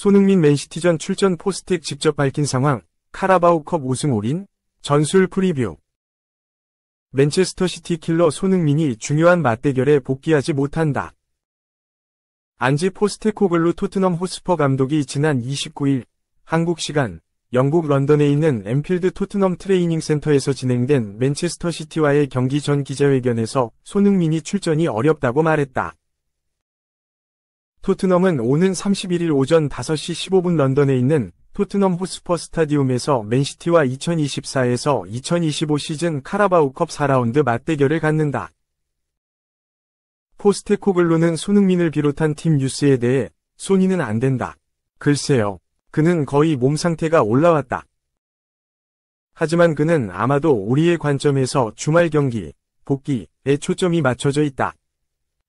손흥민 맨시티전 출전 포스텍 직접 밝힌 상황, 카라바오컵 우승 올인, 전술 프리뷰. 맨체스터 시티 킬러 손흥민이 중요한 맞대결에 복귀하지 못한다. 안지 포스테코글루 토트넘 호스퍼 감독이 지난 29일 한국 시간 영국 런던에 있는 엠필드 토트넘 트레이닝 센터에서 진행된 맨체스터 시티와의 경기 전 기자회견에서 손흥민이 출전이 어렵다고 말했다. 토트넘은 오는 31일 오전 5시 15분 런던에 있는 토트넘 호스퍼 스타디움에서 맨시티와 2024에서 2025 시즌 카라바오컵 4라운드 맞대결을 갖는다. 포스테코글루는 손흥민을 비롯한 팀 뉴스에 대해 손이는 안 된다. 글쎄요. 그는 거의 몸 상태가 올라왔다. 하지만 그는 아마도 우리의 관점에서 주말 경기, 복귀에 초점이 맞춰져 있다.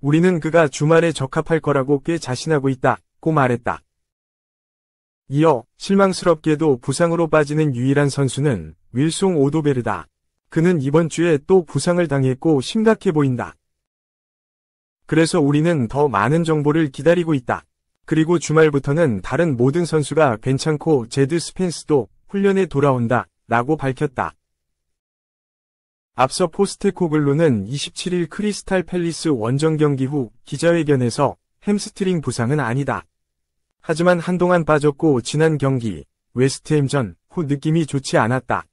우리는 그가 주말에 적합할 거라고 꽤 자신하고 있다고 말했다. 이어 실망스럽게도 부상으로 빠지는 유일한 선수는 윌송 오도베르다. 그는 이번 주에 또 부상을 당했고 심각해 보인다. 그래서 우리는 더 많은 정보를 기다리고 있다. 그리고 주말부터는 다른 모든 선수가 괜찮고 제드 스펜스도 훈련에 돌아온다 라고 밝혔다. 앞서 포스테코글루는 27일 크리스탈 팰리스 원정 경기 후 기자회견에서 햄스트링 부상은 아니다. 하지만 한동안 빠졌고 지난 경기 웨스트햄전 후 느낌이 좋지 않았다.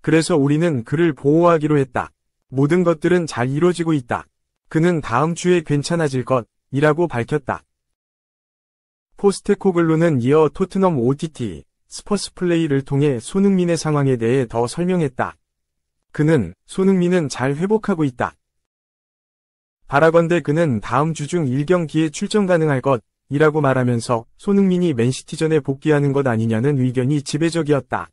그래서 우리는 그를 보호하기로 했다. 모든 것들은 잘 이루어지고 있다. 그는 다음 주에 괜찮아질 것이라고 밝혔다. 포스테코글루는 이어 토트넘 OTT 스퍼스 플레이를 통해 손흥민의 상황에 대해 더 설명했다. 그는 손흥민은 잘 회복하고 있다. 바라건대 그는 다음 주 중 1경기에 출전 가능할 것이라고 말하면서 손흥민이 맨시티전에 복귀하는 것 아니냐는 의견이 지배적이었다.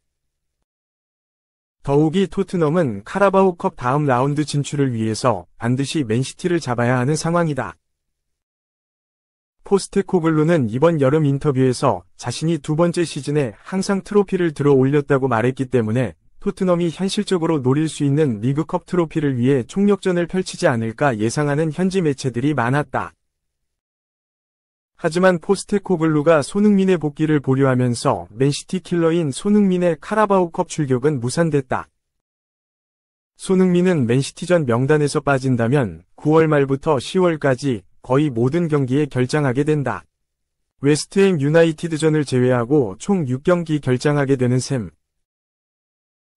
더욱이 토트넘은 카라바오컵 다음 라운드 진출을 위해서 반드시 맨시티를 잡아야 하는 상황이다. 포스테코글루는 이번 여름 인터뷰에서 자신이 두 번째 시즌에 항상 트로피를 들어 올렸다고 말했기 때문에 토트넘이 현실적으로 노릴 수 있는 리그컵 트로피를 위해 총력전을 펼치지 않을까 예상하는 현지 매체들이 많았다. 하지만 포스테코글루가 손흥민의 복귀를 보류하면서 맨시티 킬러인 손흥민의 카라바오컵 출격은 무산됐다. 손흥민은 맨시티전 명단에서 빠진다면 9월 말부터 10월까지 거의 모든 경기에 결장하게 된다. 웨스트햄 유나이티드전을 제외하고 총 6경기 결장하게 되는 셈.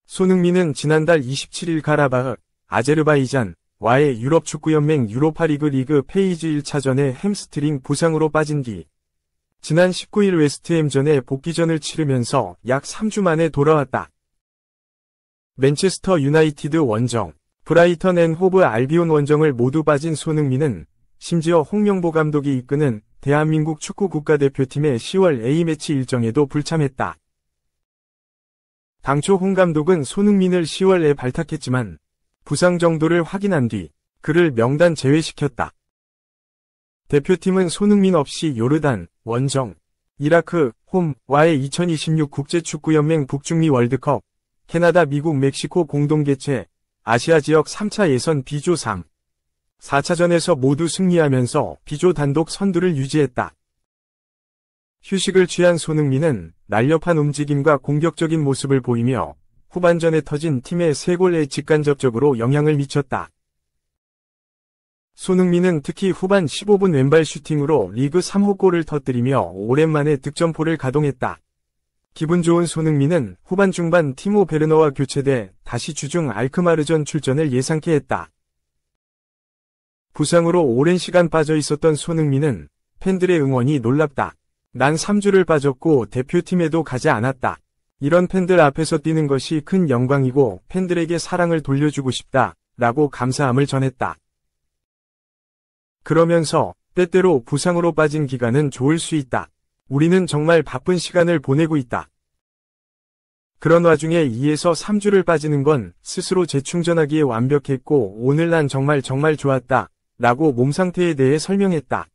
손흥민은 지난달 27일 가라바흐, 아제르바이잔, 와의 유럽축구연맹 유로파리그 리그 페이지 1차전에 햄스트링 부상으로 빠진 뒤 지난 19일 웨스트햄전에 복귀전을 치르면서 약 3주 만에 돌아왔다. 맨체스터 유나이티드 원정, 브라이턴 앤 호브 알비온 원정을 모두 빠진 손흥민은 심지어 홍명보 감독이 이끄는 대한민국 축구 국가대표팀의 10월 A매치 일정에도 불참했다. 당초 홍 감독은 손흥민을 10월에 발탁했지만 부상 정도를 확인한 뒤 그를 명단 제외시켰다. 대표팀은 손흥민 없이 요르단, 원정, 이라크, 홈와의 2026 국제축구연맹 북중미 월드컵, 캐나다, 미국, 멕시코 공동 개최, 아시아 지역 3차 예선 B조 3, 4차전에서 모두 승리하면서 B조 단독 선두를 유지했다. 휴식을 취한 손흥민은 날렵한 움직임과 공격적인 모습을 보이며 후반전에 터진 팀의 3골에 직간접적으로 영향을 미쳤다. 손흥민은 특히 후반 15분 왼발 슈팅으로 리그 3호 골을 터뜨리며 오랜만에 득점포를 가동했다. 기분 좋은 손흥민은 후반 중반 티모 베르너와 교체돼 다시 주중 알크마르전 출전을 예상케 했다. 부상으로 오랜 시간 빠져 있었던 손흥민은 팬들의 응원이 놀랍다. 난 3주를 빠졌고 대표팀에도 가지 않았다. 이런 팬들 앞에서 뛰는 것이 큰 영광이고 팬들에게 사랑을 돌려주고 싶다. 라고 감사함을 전했다. 그러면서 때때로 부상으로 빠진 기간은 좋을 수 있다. 우리는 정말 바쁜 시간을 보내고 있다. 그런 와중에 2에서 3주를 빠지는 건 스스로 재충전하기에 완벽했고 오늘 난 정말 좋았다. 라고 몸 상태에 대해 설명했다.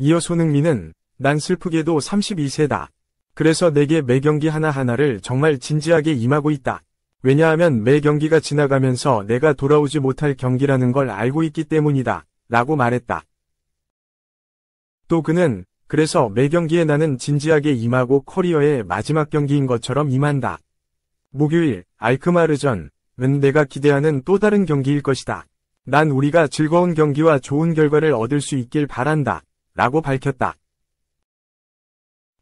이어 손흥민은 난 슬프게도 32세다. 그래서 내게 매 경기 하나하나를 정말 진지하게 임하고 있다. 왜냐하면 매 경기가 지나가면서 내가 돌아오지 못할 경기라는 걸 알고 있기 때문이다. 라고 말했다. 또 그는 그래서 매 경기에 나는 진지하게 임하고 커리어의 마지막 경기인 것처럼 임한다. 목요일 알크마르전은 내가 기대하는 또 다른 경기일 것이다. 난 우리가 즐거운 경기와 좋은 결과를 얻을 수 있길 바란다. 라고 밝혔다.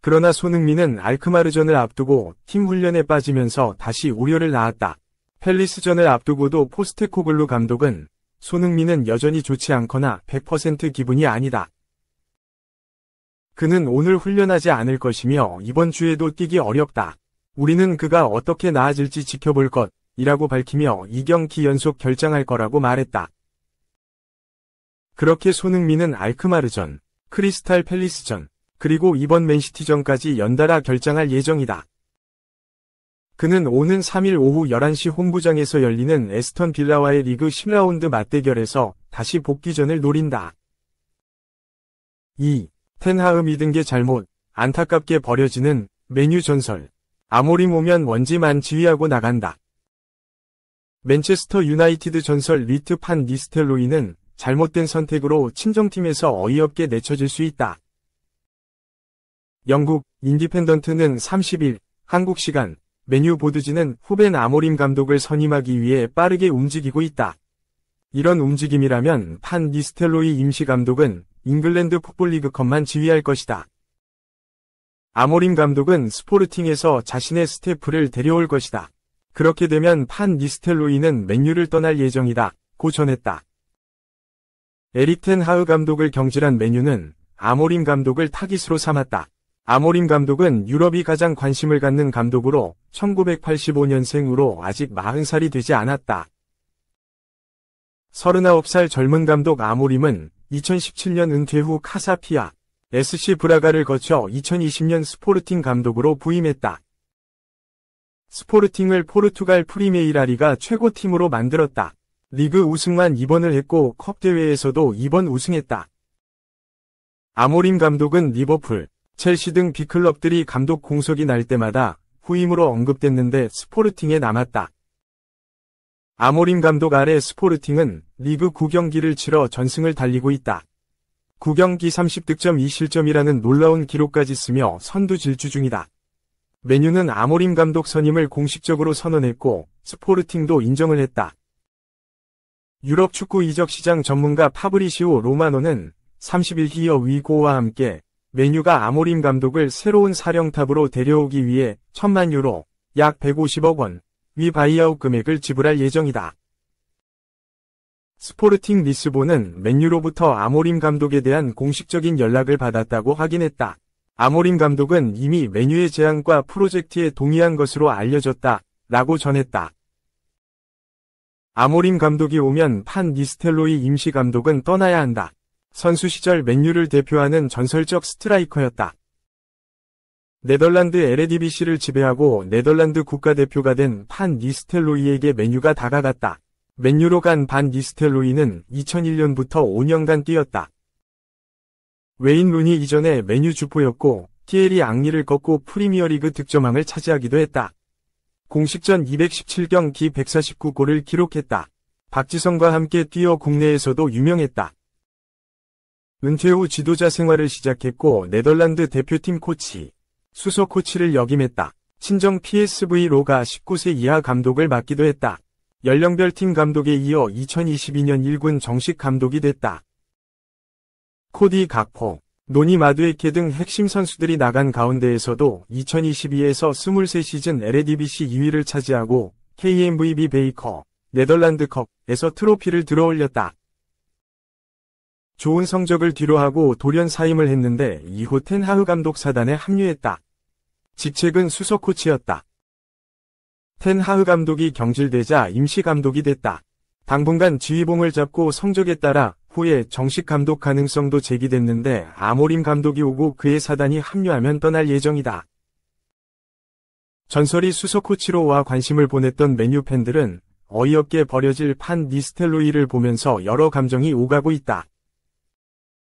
그러나 손흥민은 알크마르전을 앞두고 팀 훈련에 빠지면서 다시 우려를 낳았다. 팰리스전을 앞두고도 포스테코글루 감독은 손흥민은 여전히 좋지 않거나 100% 기분이 아니다. 그는 오늘 훈련하지 않을 것이며 이번 주에도 뛰기 어렵다. 우리는 그가 어떻게 나아질지 지켜볼 것이라고 밝히며 2경기 연속 결장할 거라고 말했다. 그렇게 손흥민은 알크마르전, 크리스탈 팰리스전, 그리고 이번 맨시티전까지 연달아 결장할 예정이다. 그는 오는 3일 오후 11시 홈구장에서 열리는 에스턴 빌라와의 리그 10라운드 맞대결에서 다시 복귀전을 노린다. 2. 텐하흐 믿은 게 잘못, 안타깝게 버려지는 메뉴 전설. 아모림 오면 원지만 지휘하고 나간다. 맨체스터 유나이티드 전설 리트 판 니스텔로이는 잘못된 선택으로 친정팀에서 어이없게 내쳐질 수 있다. 영국 인디펜던트는 30일 한국 시간 메뉴 보드지는 후벤 아모림 감독을 선임하기 위해 빠르게 움직이고 있다. 이런 움직임이라면 판 니스텔로이 임시 감독은 잉글랜드 풋볼리그컵만 지휘할 것이다. 아모림 감독은 스포르팅에서 자신의 스태프를 데려올 것이다. 그렇게 되면 판 니스텔로이는 맨유를 떠날 예정이다. 고 전했다. 에릭 텐 하흐 감독을 경질한 맨유는 아모림 감독을 타깃으로 삼았다. 아모림 감독은 유럽이 가장 관심을 갖는 감독으로 1985년생으로 아직 40살이 되지 않았다. 39살 젊은 감독 아모림은 2017년 은퇴 후 카사피아, SC 브라가를 거쳐 2020년 스포르팅 감독으로 부임했다. 스포르팅을 포르투갈 프리메이라 리가 최고팀으로 만들었다. 리그 우승만 2번을 했고 컵 대회에서도 2번 우승했다. 아모림 감독은 리버풀, 첼시 등 빅클럽들이 감독 공석이 날 때마다 후임으로 언급됐는데 스포르팅에 남았다. 아모림 감독 아래 스포르팅은 리그 9경기를 치러 전승을 달리고 있다. 9경기 30득점 2실점이라는 놀라운 기록까지 쓰며 선두 질주 중이다. 맨유는 아모림 감독 선임을 공식적으로 선언했고 스포르팅도 인정을 했다. 유럽 축구 이적 시장 전문가 파브리시오 로마노는 30일 히어 위고와 함께 맨유가 아모림 감독을 새로운 사령탑으로 데려오기 위해 1000만 유로, 약 150억 원, 위 바이아웃 금액을 지불할 예정이다. 스포르팅 리스본은 맨유로부터 아모림 감독에 대한 공식적인 연락을 받았다고 확인했다. 아모림 감독은 이미 맨유의 제안과 프로젝트에 동의한 것으로 알려졌다. 라고 전했다. 아모림 감독이 오면 판 니스텔로이 임시 감독은 떠나야 한다. 선수 시절 맨유를 대표하는 전설적 스트라이커였다. 네덜란드 에레디비시를 지배하고 네덜란드 국가대표가 된 판 니스텔로이에게 맨유가 다가갔다. 맨유로 간 반 니스텔로이는 2001년부터 5년간 뛰었다. 웨인 루니 이전에 맨유 주포였고 티에리 앙리를 꺾고 프리미어리그 득점왕을 차지하기도 했다. 공식전 217경기 149골을 기록했다. 박지성과 함께 뛰어 국내에서도 유명했다. 은퇴 후 지도자 생활을 시작했고 네덜란드 대표팀 코치, 수석 코치를 역임했다. 친정 PSV 로가 19세 이하 감독을 맡기도 했다. 연령별 팀 감독에 이어 2022년 1군 정식 감독이 됐다. 코디 각포, 노니 마두에케 등 핵심 선수들이 나간 가운데에서도 2022에서 23시즌 LADBC 2위를 차지하고 KMVB 베이커, 네덜란드컵에서 트로피를 들어올렸다. 좋은 성적을 뒤로하고 돌연 사임을 했는데 이후 텐하흐 감독 사단에 합류했다. 직책은 수석 코치였다. 텐하흐 감독이 경질되자 임시 감독이 됐다. 당분간 지휘봉을 잡고 성적에 따라 후에 정식 감독 가능성도 제기됐는데 아모림 감독이 오고 그의 사단이 합류하면 떠날 예정이다. 전설이 수석 코치로 와 관심을 보냈던 맨유 팬들은 어이없게 버려질 판 니스텔로이를 보면서 여러 감정이 오가고 있다.